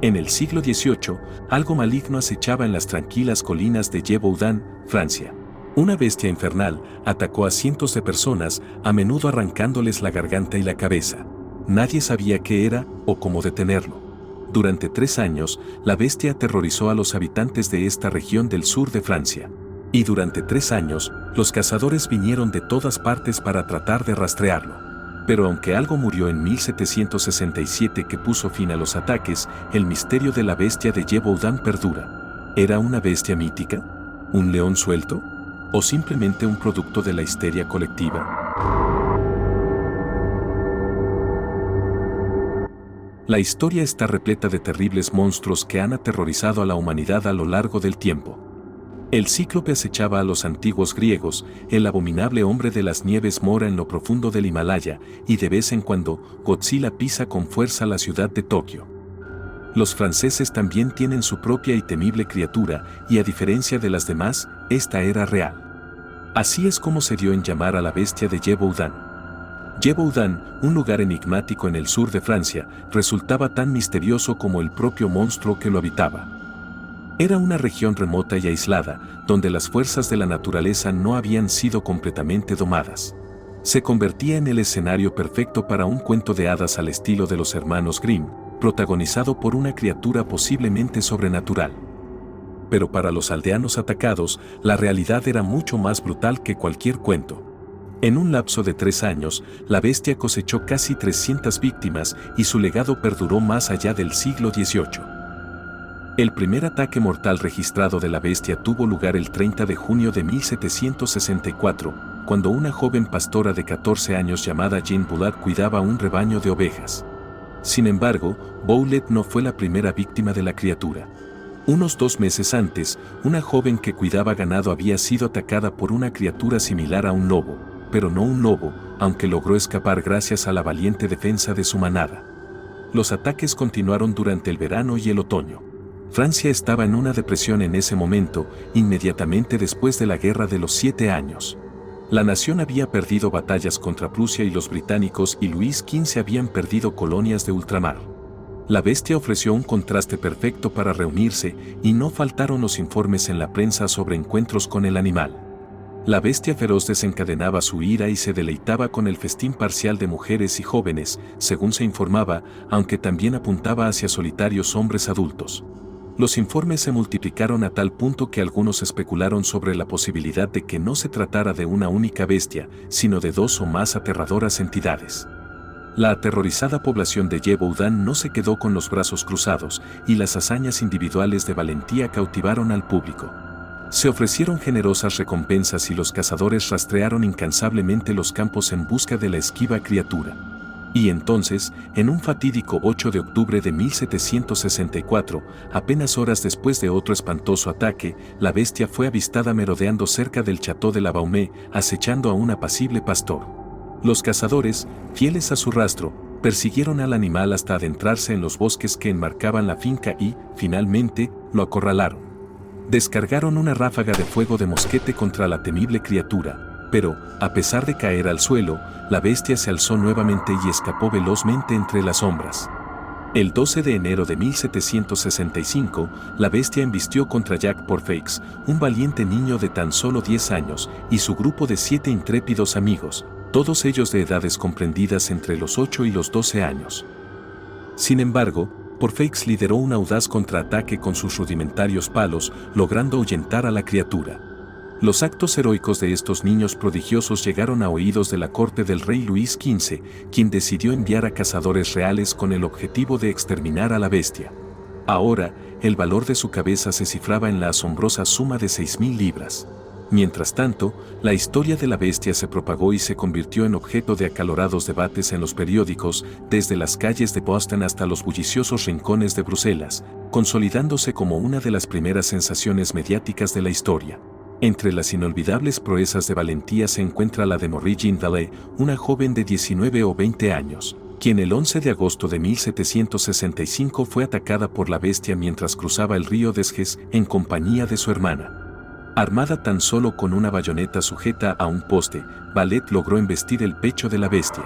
En el siglo XVIII, algo maligno acechaba en las tranquilas colinas de Gévaudan, Francia. Una bestia infernal atacó a cientos de personas, a menudo arrancándoles la garganta y la cabeza. Nadie sabía qué era o cómo detenerlo. Durante 3 años, la bestia aterrorizó a los habitantes de esta región del sur de Francia. Y durante 3 años, los cazadores vinieron de todas partes para tratar de rastrearlo. Pero aunque algo murió en 1767 que puso fin a los ataques, el misterio de la bestia de Gévaudan perdura. ¿Era una bestia mítica? ¿Un león suelto? ¿O simplemente un producto de la histeria colectiva? La historia está repleta de terribles monstruos que han aterrorizado a la humanidad a lo largo del tiempo. El cíclope acechaba a los antiguos griegos, el abominable hombre de las nieves mora en lo profundo del Himalaya, y de vez en cuando, Godzilla pisa con fuerza la ciudad de Tokio. Los franceses también tienen su propia y temible criatura, y a diferencia de las demás, esta era real. Así es como se dio en llamar a la bestia de Gévaudan. Gévaudan, un lugar enigmático en el sur de Francia, resultaba tan misterioso como el propio monstruo que lo habitaba. Era una región remota y aislada, donde las fuerzas de la naturaleza no habían sido completamente domadas. Se convertía en el escenario perfecto para un cuento de hadas al estilo de los hermanos Grimm, protagonizado por una criatura posiblemente sobrenatural. Pero para los aldeanos atacados, la realidad era mucho más brutal que cualquier cuento. En un lapso de 3 años, la bestia cosechó casi 300 víctimas y su legado perduró más allá del siglo XVIII. El primer ataque mortal registrado de la bestia tuvo lugar el 30 de junio de 1764, cuando una joven pastora de 14 años llamada Jean Bullard cuidaba un rebaño de ovejas. Sin embargo, Boulet no fue la primera víctima de la criatura. Unos 2 meses antes, una joven que cuidaba ganado había sido atacada por una criatura similar a un lobo, pero no un lobo, aunque logró escapar gracias a la valiente defensa de su manada. Los ataques continuaron durante el verano y el otoño. Francia estaba en una depresión en ese momento, inmediatamente después de la Guerra de los 7 años. La nación había perdido batallas contra Prusia y los británicos y Luis XV habían perdido colonias de ultramar. La bestia ofreció un contraste perfecto para reunirse y no faltaron los informes en la prensa sobre encuentros con el animal. La bestia feroz desencadenaba su ira y se deleitaba con el festín parcial de mujeres y jóvenes, según se informaba, aunque también apuntaba hacia solitarios hombres adultos. Los informes se multiplicaron a tal punto que algunos especularon sobre la posibilidad de que no se tratara de una única bestia, sino de 2 o más aterradoras entidades. La aterrorizada población de Gévaudan no se quedó con los brazos cruzados, y las hazañas individuales de valentía cautivaron al público. Se ofrecieron generosas recompensas y los cazadores rastrearon incansablemente los campos en busca de la esquiva criatura. Y entonces, en un fatídico 8 de octubre de 1764, apenas horas después de otro espantoso ataque, la bestia fue avistada merodeando cerca del Château de la Baume, acechando a un apacible pastor. Los cazadores, fieles a su rastro, persiguieron al animal hasta adentrarse en los bosques que enmarcaban la finca y, finalmente, lo acorralaron. Descargaron una ráfaga de fuego de mosquete contra la temible criatura, pero, a pesar de caer al suelo, la bestia se alzó nuevamente y escapó velozmente entre las sombras. El 12 de enero de 1765, la bestia embistió contra Jacques Porfeix, un valiente niño de tan solo 10 años, y su grupo de 7 intrépidos amigos, todos ellos de edades comprendidas entre los 8 y los 12 años. Sin embargo, Porfeix lideró un audaz contraataque con sus rudimentarios palos, logrando ahuyentar a la criatura. Los actos heroicos de estos niños prodigiosos llegaron a oídos de la corte del rey Luis XV, quien decidió enviar a cazadores reales con el objetivo de exterminar a la bestia. Ahora, el valor de su cabeza se cifraba en la asombrosa suma de 6.000 libras. Mientras tanto, la historia de la bestia se propagó y se convirtió en objeto de acalorados debates en los periódicos, desde las calles de Boston hasta los bulliciosos rincones de Bruselas, consolidándose como una de las primeras sensaciones mediáticas de la historia. Entre las inolvidables proezas de valentía se encuentra la de Marie Jean Vallée, una joven de 19 o 20 años, quien el 11 de agosto de 1765 fue atacada por la bestia mientras cruzaba el río Desges en compañía de su hermana. Armada tan solo con una bayoneta sujeta a un poste, Vallée logró embestir el pecho de la bestia.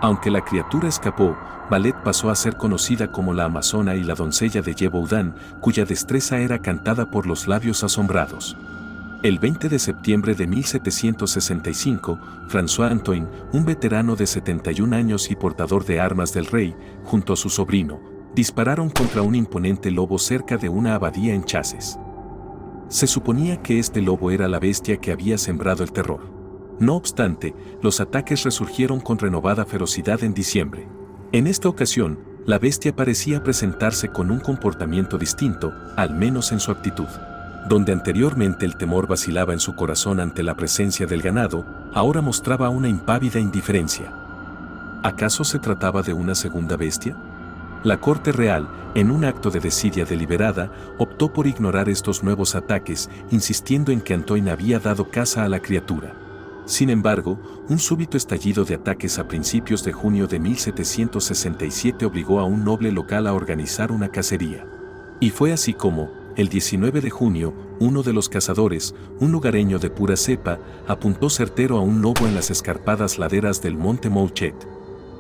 Aunque la criatura escapó, Valette pasó a ser conocida como la Amazona y la doncella de Gévaudan, cuya destreza era cantada por los labios asombrados. El 20 de septiembre de 1765, François-Antoine, un veterano de 71 años y portador de armas del rey, junto a su sobrino, dispararon contra un imponente lobo cerca de una abadía en Chasses. Se suponía que este lobo era la bestia que había sembrado el terror. No obstante, los ataques resurgieron con renovada ferocidad en diciembre. En esta ocasión, la bestia parecía presentarse con un comportamiento distinto, al menos en su actitud. Donde anteriormente el temor vacilaba en su corazón ante la presencia del ganado, ahora mostraba una impávida indiferencia. ¿Acaso se trataba de una segunda bestia? La corte real, en un acto de desidia deliberada, optó por ignorar estos nuevos ataques, insistiendo en que Antoine había dado caza a la criatura. Sin embargo, un súbito estallido de ataques a principios de junio de 1767 obligó a un noble local a organizar una cacería. Y fue así como, el 19 de junio, uno de los cazadores, un lugareño de pura cepa, apuntó certero a un lobo en las escarpadas laderas del monte Mouchet.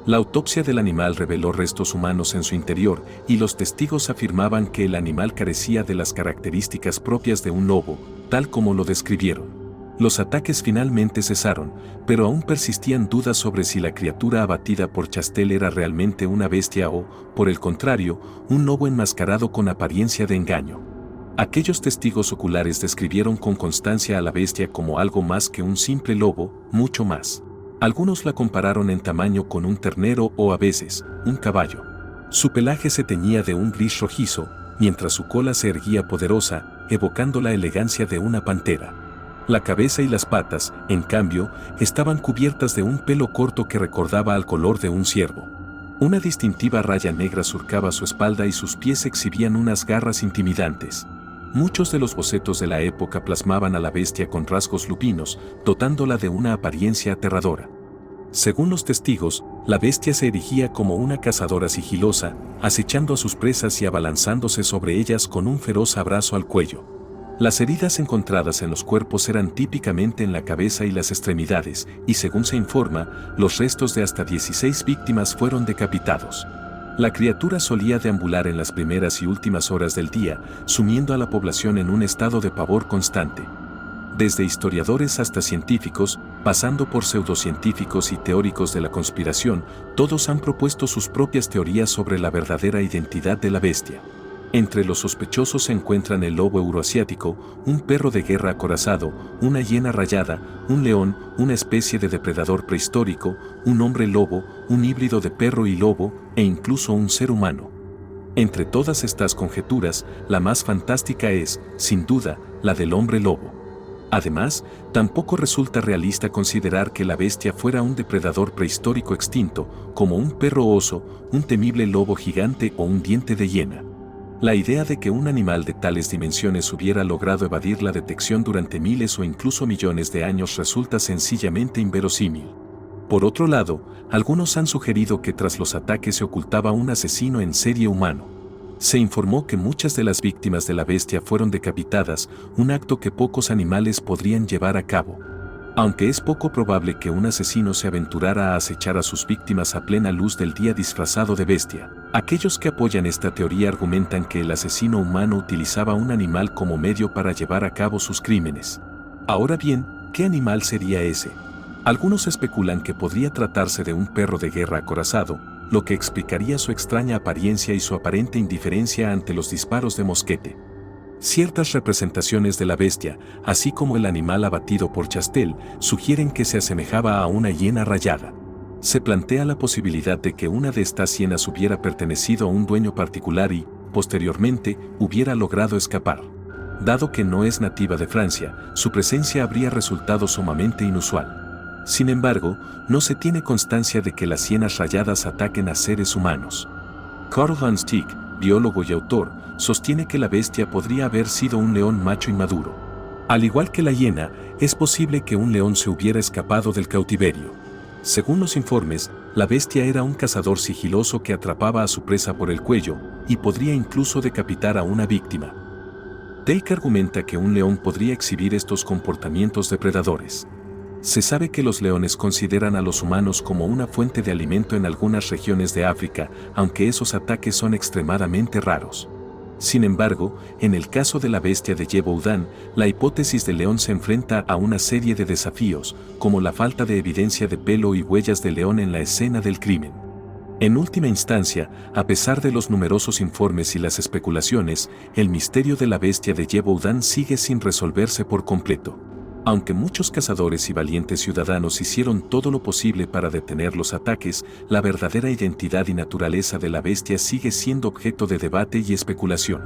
La autopsia del animal reveló restos humanos en su interior y los testigos afirmaban que el animal carecía de las características propias de un lobo, tal como lo describieron. Los ataques finalmente cesaron, pero aún persistían dudas sobre si la criatura abatida por Chastel era realmente una bestia o, por el contrario, un lobo enmascarado con apariencia de engaño. Aquellos testigos oculares describieron con constancia a la bestia como algo más que un simple lobo, mucho más. Algunos la compararon en tamaño con un ternero o a veces, un caballo. Su pelaje se teñía de un gris rojizo, mientras su cola se erguía poderosa, evocando la elegancia de una pantera. La cabeza y las patas, en cambio, estaban cubiertas de un pelo corto que recordaba al color de un ciervo. Una distintiva raya negra surcaba su espalda y sus pies exhibían unas garras intimidantes. Muchos de los bocetos de la época plasmaban a la bestia con rasgos lupinos, dotándola de una apariencia aterradora. Según los testigos, la bestia se erigía como una cazadora sigilosa, acechando a sus presas y abalanzándose sobre ellas con un feroz abrazo al cuello. Las heridas encontradas en los cuerpos eran típicamente en la cabeza y las extremidades, y según se informa, los restos de hasta 16 víctimas fueron decapitados. La criatura solía deambular en las primeras y últimas horas del día, sumiendo a la población en un estado de pavor constante. Desde historiadores hasta científicos, pasando por pseudocientíficos y teóricos de la conspiración, todos han propuesto sus propias teorías sobre la verdadera identidad de la bestia. Entre los sospechosos se encuentran el lobo euroasiático, un perro de guerra acorazado, una hiena rayada, un león, una especie de depredador prehistórico, un hombre lobo, un híbrido de perro y lobo, e incluso un ser humano. Entre todas estas conjeturas, la más fantástica es, sin duda, la del hombre lobo. Además, tampoco resulta realista considerar que la bestia fuera un depredador prehistórico extinto, como un perro oso, un temible lobo gigante o un diente de hiena. La idea de que un animal de tales dimensiones hubiera logrado evadir la detección durante miles o incluso millones de años resulta sencillamente inverosímil. Por otro lado, algunos han sugerido que tras los ataques se ocultaba un asesino en serie humano. Se informó que muchas de las víctimas de la bestia fueron decapitadas, un acto que pocos animales podrían llevar a cabo. Aunque es poco probable que un asesino se aventurara a acechar a sus víctimas a plena luz del día disfrazado de bestia, aquellos que apoyan esta teoría argumentan que el asesino humano utilizaba un animal como medio para llevar a cabo sus crímenes. Ahora bien, ¿qué animal sería ese? Algunos especulan que podría tratarse de un perro de guerra acorazado, lo que explicaría su extraña apariencia y su aparente indiferencia ante los disparos de mosquete. Ciertas representaciones de la bestia, así como el animal abatido por Chastel, sugieren que se asemejaba a una hiena rayada. Se plantea la posibilidad de que una de estas hienas hubiera pertenecido a un dueño particular y, posteriormente, hubiera logrado escapar. Dado que no es nativa de Francia, su presencia habría resultado sumamente inusual. Sin embargo, no se tiene constancia de que las hienas rayadas ataquen a seres humanos. Carl van Stieg, biólogo y autor, sostiene que la bestia podría haber sido un león macho inmaduro. Al igual que la hiena, es posible que un león se hubiera escapado del cautiverio. Según los informes, la bestia era un cazador sigiloso que atrapaba a su presa por el cuello y podría incluso decapitar a una víctima. Take argumenta que un león podría exhibir estos comportamientos depredadores. Se sabe que los leones consideran a los humanos como una fuente de alimento en algunas regiones de África, aunque esos ataques son extremadamente raros. Sin embargo, en el caso de la bestia de Yeboudán, la hipótesis del león se enfrenta a una serie de desafíos, como la falta de evidencia de pelo y huellas del león en la escena del crimen. En última instancia, a pesar de los numerosos informes y las especulaciones, el misterio de la bestia de Yeboudán sigue sin resolverse por completo. Aunque muchos cazadores y valientes ciudadanos hicieron todo lo posible para detener los ataques, la verdadera identidad y naturaleza de la bestia sigue siendo objeto de debate y especulación.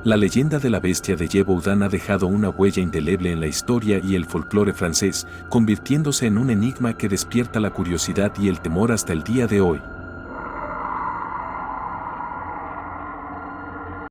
La leyenda de la bestia de Yeboudán ha dejado una huella indeleble en la historia y el folclore francés, convirtiéndose en un enigma que despierta la curiosidad y el temor hasta el día de hoy.